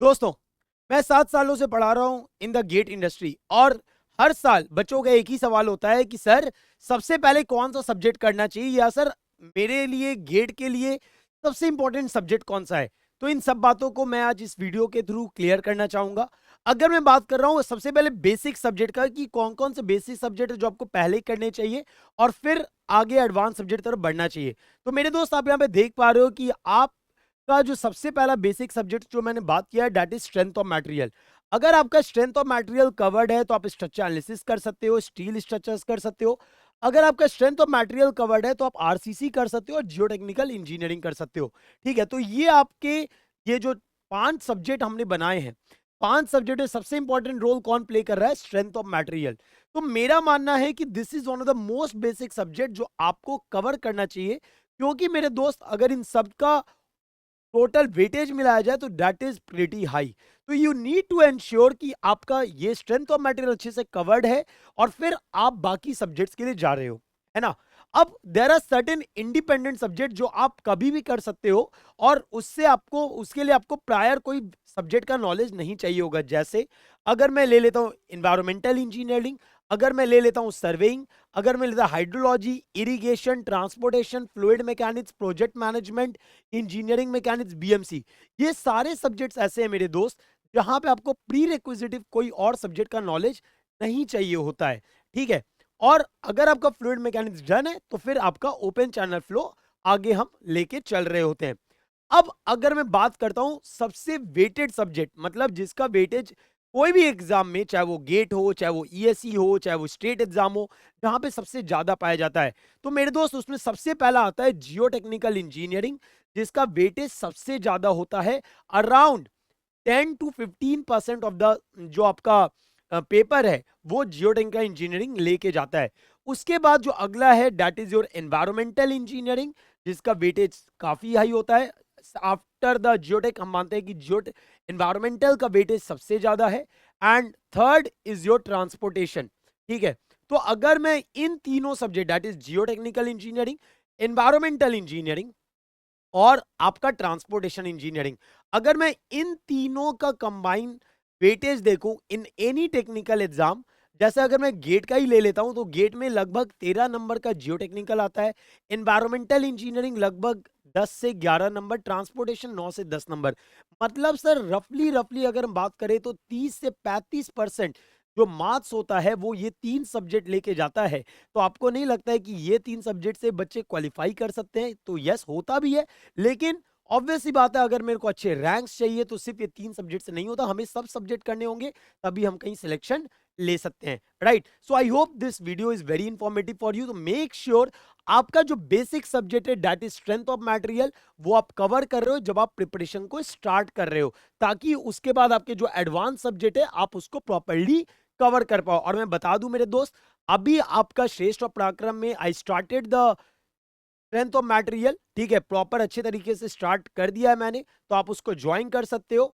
दोस्तों, मैं 7 सालों से पढ़ा रहा हूं इन द गेट इंडस्ट्री और हर साल बच्चों का एक ही सवाल होता है कि सर सबसे पहले कौन सा सब्जेक्ट करना चाहिए या सर मेरे लिए गेट के लिए सबसे इंपॉर्टेंट सब्जेक्ट कौन सा है। तो इन सब बातों को मैं आज इस वीडियो के थ्रू क्लियर करना चाहूंगा। अगर मैं बात कर रहा हूं सबसे पहले बेसिक सब्जेक्ट का कि कौन कौन से बेसिक सब्जेक्ट है जो आपको पहले करने चाहिए और फिर आगे एडवांस सब्जेक्ट तरफ बढ़ना चाहिए। तो मेरे दोस्त, आप यहां पे देख पा रहे हो कि आप का जो सबसे पहला बेसिक सब्जेक्ट जो मैंने बात किया है that is strength of material. अगर आपका स्ट्रेंथ ऑफ मटेरियल कवर्ड है तो आप स्ट्रक्चर एनालिसिस कर सकते हो, स्टील स्ट्रक्चर्स कर सकते हो। अगर आपका स्ट्रेंथ ऑफ मटेरियल कवर्ड है तो आप आरसीसी कर सकते हो और जियोटेक्निकल इंजीनियरिंग कर सकते हो। ठीक है, तो ये आपके ये जो 5 सब्जेक्ट हमने बनाए हैं, 5 सब्जेक्ट में सबसे इंपॉर्टेंट रोल कौन प्ले कर रहा है? Strength of material. तो मेरा मानना है कि this is one of the most basic subject जो आपको कवर करना चाहिए, क्योंकि मेरे दोस्त अगर इन सब का टोटल वेटेज मिलाया जाए तो दैट इज प्रीटी हाई। तो यू नीड टू एंश्योर कि आपका ये स्ट्रेंथ ऑफ मटेरियल अच्छे से कवर्ड है और फिर आप बाकी सब्जेक्ट्स के लिए जा रहे हो, है ना। अब there are certain independent subject जो आप कभी भी कर सकते हो और उससे आपको उसके लिए आपको प्रायर कोई सब्जेक्ट का नॉलेज नहीं चाहिए होगा। जैसे अगर मैं ले लेता हूं एनवायरमेंटल इंजीनियरिंग, अगर मैं ले लेता हूं सर्वेइंग, अगर मैं लेता hydrology, irrigation, transportation, fluid mechanics, project management, engineering mechanics, BMC, ये सारे सब्जेक्ट्स ऐसे हैं मेरे दोस्त जहां पे आपको प्री रिक्विजिटिव कोई और सब्जेक्ट का नॉलेज नहीं चाहिए होता है। ठीक है, और अगर आपका फ्लूइड मैकेनिक्स डन है तो फिर आपका ओपन चैनल फ्लो आगे हम लेके चल रहे होते हैं। अब अगर मैं बात करता हूं सबसे वेटेड सब्जेक्ट, मतलब जिसका वेटेज कोई भी एग्जाम में, चाहे वो गेट हो, चाहे वो ईएसई हो, चाहे वो स्टेट एग्जाम हो, जहां पे सबसे ज्यादा पाया जाता है, तो मेरे दोस्त उसमें सबसे पहला आता है जियो टेक्निकल इंजीनियरिंग, जिसका वेटेज सबसे ज्यादा होता है। अराउंड 10 to 15% ऑफ द जो आपका पेपर है वो जियोटेक्निकल इंजीनियरिंग लेके जाता है। उसके बाद जो अगला है that is your environmental engineering, जिसका वेटेज काफी हाई होता है। आफ्टर द जियोटेक हम मानते हैं कि जियो एनवायरमेंटल का वेटेज सबसे ज्यादा है। And third is your transportation. ठीक है, तो अगर मैं इन तीनों subject that is geotechnical engineering, environmental engineering और आपका ट्रांसपोर्टेशन इंजीनियरिंग, अगर मैं इन तीनों का कंबाइन वेटेज देखूं इन एनी टेक्निकल एग्जाम, जैसे अगर मैं गेट का ही ले लेता हूं तो गेट में लगभग 13 नंबर का जियो टेक्निकल आता है, एनवायरमेंटल इंजीनियरिंग लगभग 10 से 11 नंबर, ट्रांसपोर्टेशन 9 से 10 नंबर। मतलब सर रफली रफली अगर हम बात करें तो 30 से 35% जो मार्क्स होता है वो ये 3 सब्जेक्ट लेके जाता है। तो आपको नहीं लगता है कि ये 3 सब्जेक्ट से बच्चे क्वालिफाई कर सकते हैं? तो यस, होता भी है, लेकिन ऑब्वियस सी बात है अगर मेरे को अच्छे रैंक्स चाहिए तो सिर्फ ये 3 सब्जेक्ट से नहीं होता, हमें सब सब्जेक्ट करने होंगे, तभी हम कहीं सिलेक्शन ले सकते हैं, right. So I hope this video is very informative for you. तो मेक श्योर आपका जो बेसिक सब्जेक्ट है that is strength of material वो आप कवर कर रहे हो जब आप प्रिपरेशन को स्टार्ट कर रहे हो, ताकि उसके बाद आपके जो एडवांस सब्जेक्ट है आप उसको प्रॉपरली कवर कर पाओ। और मैं बता दूं मेरे दोस्त, अभी आपका श्रेष्ठ और पराक्रम में I started the strength of material. ठीक है, प्रॉपर अच्छे तरीके से स्टार्ट कर दिया है मैंने, तो आप उसको ज्वाइन कर सकते हो।